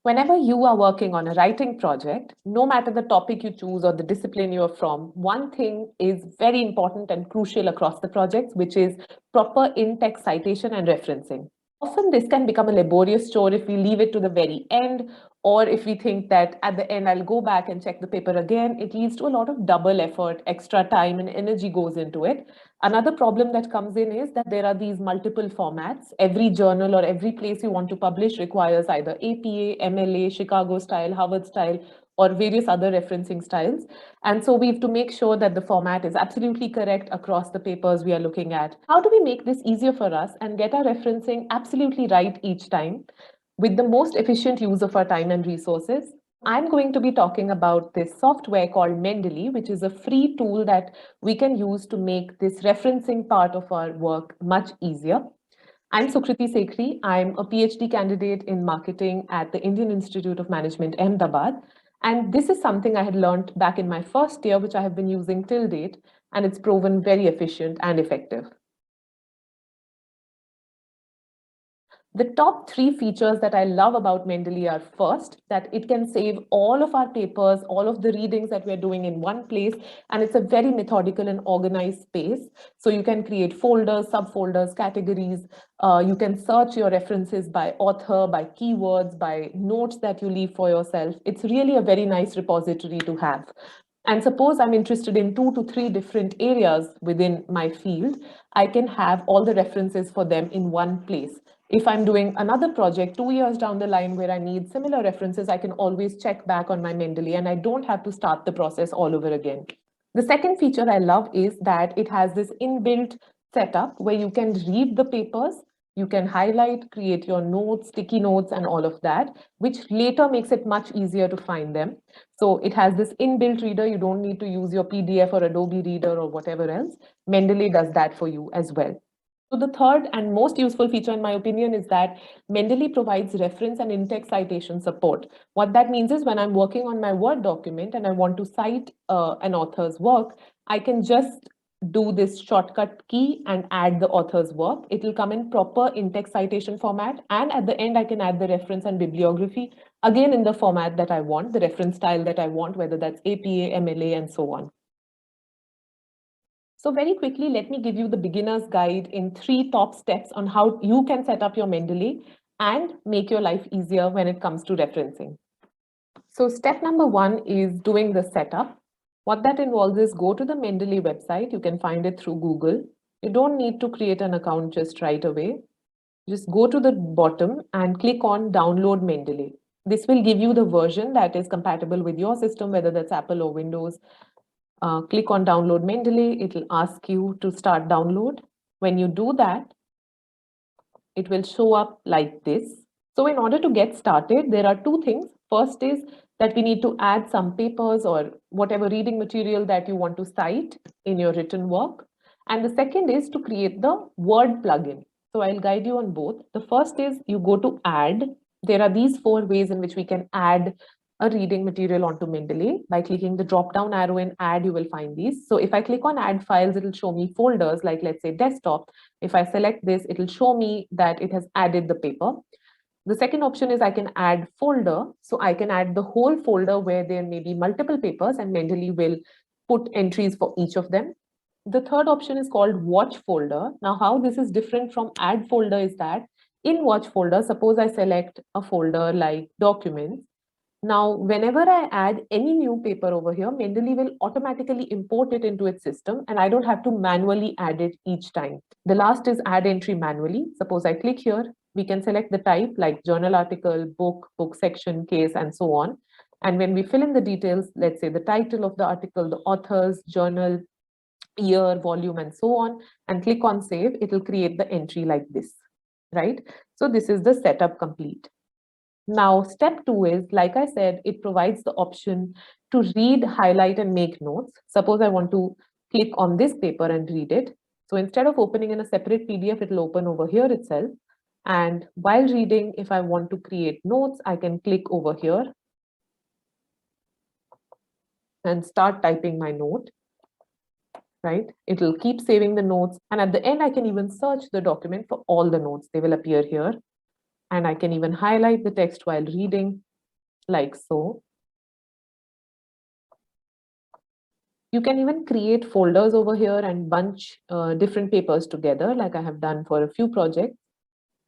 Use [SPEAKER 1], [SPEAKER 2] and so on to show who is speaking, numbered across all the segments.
[SPEAKER 1] Whenever you are working on a writing project, no matter the topic you choose or the discipline you are from, one thing is very important and crucial across the projects, which is proper in-text citation and referencing. Often this can become a laborious chore if we leave it to the very end, or if we think that at the end I'll go back and check the paper again. It leads to a lot of double effort, extra time and energy goes into it. Another problem that comes in is that there are these multiple formats. Every journal or every place you want to publish requires either APA, MLA, Chicago style, Harvard style, or various other referencing styles. And so we have to make sure that the format is absolutely correct across the papers we are looking at. How do we make this easier for us and get our referencing absolutely right each time with the most efficient use of our time and resources? I'm going to be talking about this software called Mendeley, which is a free tool that we can use to make this referencing part of our work much easier. I'm Sukriti Sekhri. I'm a PhD candidate in marketing at the Indian Institute of Management, Ahmedabad. And this is something I had learned back in my first year, which I have been using till date, and it's proven very efficient and effective. The top three features that I love about Mendeley are first, that it can save all of our papers, all of the readings that we're doing in one place, and it's a very methodical and organized space. So you can create folders, subfolders, categories. You can search your references by author, by keywords, by notes that you leave for yourself. It's really a very nice repository to have. And suppose I'm interested in 2 to 3 different areas within my field, I can have all the references for them in one place. If I'm doing another project 2 years down the line where I need similar references, I can always check back on my Mendeley and I don't have to start the process all over again. The second feature I love is that it has this inbuilt setup where you can read the papers, you can highlight, create your notes, sticky notes, and all of that, which later makes it much easier to find them. So it has this inbuilt reader. You don't need to use your PDF or Adobe Reader or whatever else. Mendeley does that for you as well. So the third and most useful feature, in my opinion, is that Mendeley provides reference and in-text citation support. What that means is when I'm working on my Word document and I want to cite an author's work, I can just do this shortcut key and add the author's work. It will come in proper in-text citation format. And at the end, I can add the reference and bibliography, again in the format that I want, the reference style that I want, whether that's APA, MLA, and so on. So very quickly, let me give you the beginner's guide in 3 top steps on how you can set up your Mendeley and make your life easier when it comes to referencing. So step number 1 is doing the setup. What that involves is go to the Mendeley website. You can find it through Google. You don't need to create an account just right away. Just go to the bottom and click on download Mendeley. This will give you the version that is compatible with your system, whether that's Apple or Windows. Click on download Mendeley. It will ask you to start download. When you do that, it will show up like this. So in order to get started, there are 2 things. First is that we need to add some papers or whatever reading material that you want to cite in your written work. And the second is to create the Word plugin. So I'll guide you on both. The first is you go to add. There are these 4 ways in which we can add a reading material onto Mendeley. By clicking the drop down arrow in add, you will find these. So if I click on add files, it'll show me folders like, let's say, desktop. If I select this, it'll show me that it has added the paper. The second option is I can add folder. So I can add the whole folder where there may be multiple papers and Mendeley will put entries for each of them. The third option is called watch folder. Now, how this is different from add folder is that in watch folder, suppose I select a folder like documents. Now, whenever I add any new paper over here, Mendeley will automatically import it into its system and I don't have to manually add it each time. The last is add entry manually. Suppose I click here, we can select the type like journal article, book, book section, case, and so on. And when we fill in the details, let's say the title of the article, the authors, journal, year, volume, and so on, and click on save, it will create the entry like this, right? So this is the setup complete. Now, step 2 is, like I said, it provides the option to read, highlight, and make notes. Suppose I want to click on this paper and read it. So instead of opening in a separate PDF, it will open over here itself. And while reading, if I want to create notes, I can click over here and start typing my note, right? It will keep saving the notes. And at the end, I can even search the document for all the notes. They will appear here. And I can even highlight the text while reading. like so. You can even create folders over here and bunch different papers together, like I have done for a few projects.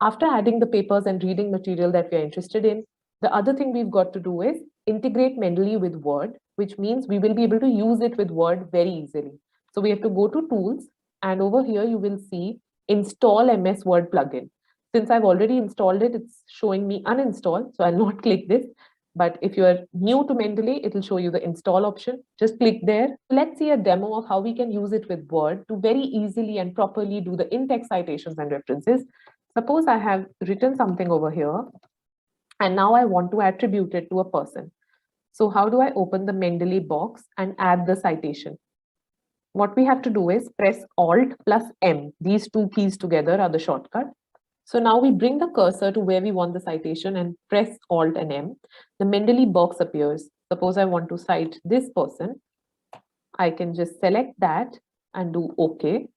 [SPEAKER 1] After adding the papers and reading material that we are interested in, the other thing we've got to do is integrate Mendeley with Word, which means we will be able to use it with Word very easily. So we have to go to Tools, and over here you will see Install MS Word plugin. Since I've already installed it, it's showing me uninstall, so I'll not click this. But if you're new to Mendeley, it will show you the install option. Just click there. Let's see a demo of how we can use it with Word to very easily and properly do the in-text citations and references. Suppose I have written something over here, and now I want to attribute it to a person. So how do I open the Mendeley box and add the citation? What we have to do is press Alt plus M. These two keys together are the shortcut. So now we bring the cursor to where we want the citation and press Alt and M. The Mendeley box appears. Suppose I want to cite this person. I can just select that and do OK.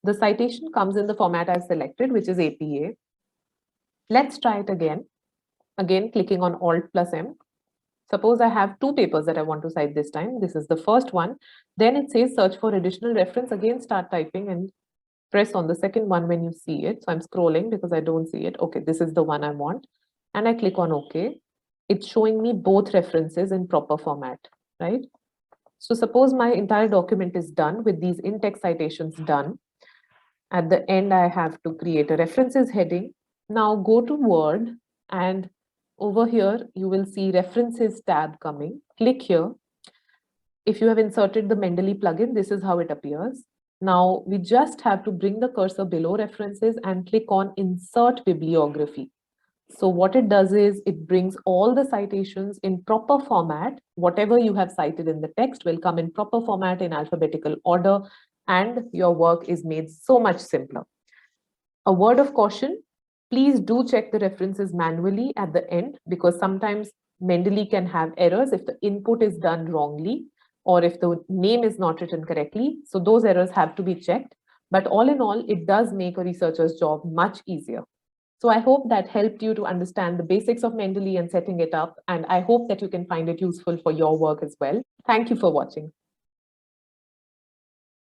[SPEAKER 1] The citation comes in the format I've selected, which is APA. Let's try it again. Again, clicking on Alt plus M. Suppose I have two papers that I want to cite this time. This is the first one. Then it says search for additional reference. Again, start typing and press on the second one when you see it. So I'm scrolling because I don't see it. Okay, this is the one I want. And I click on OK. It's showing me both references in proper format, right? So suppose my entire document is done with these in-text citations done. At the end, I have to create a references heading. Now go to Word, and over here, you will see references tab coming. Click here. If you have inserted the Mendeley plugin, this is how it appears. Now we just have to bring the cursor below references and click on insert bibliography. So what it does is it brings all the citations in proper format. Whatever you have cited in the text will come in proper format in alphabetical order, and your work is made so much simpler. A word of caution, please do check the references manually at the end, because sometimes Mendeley can have errors if the input is done wrongly or if the name is not written correctly. So those errors have to be checked. But all in all, it does make a researcher's job much easier. So I hope that helped you to understand the basics of Mendeley and setting it up. And I hope that you can find it useful for your work as well. Thank you for watching.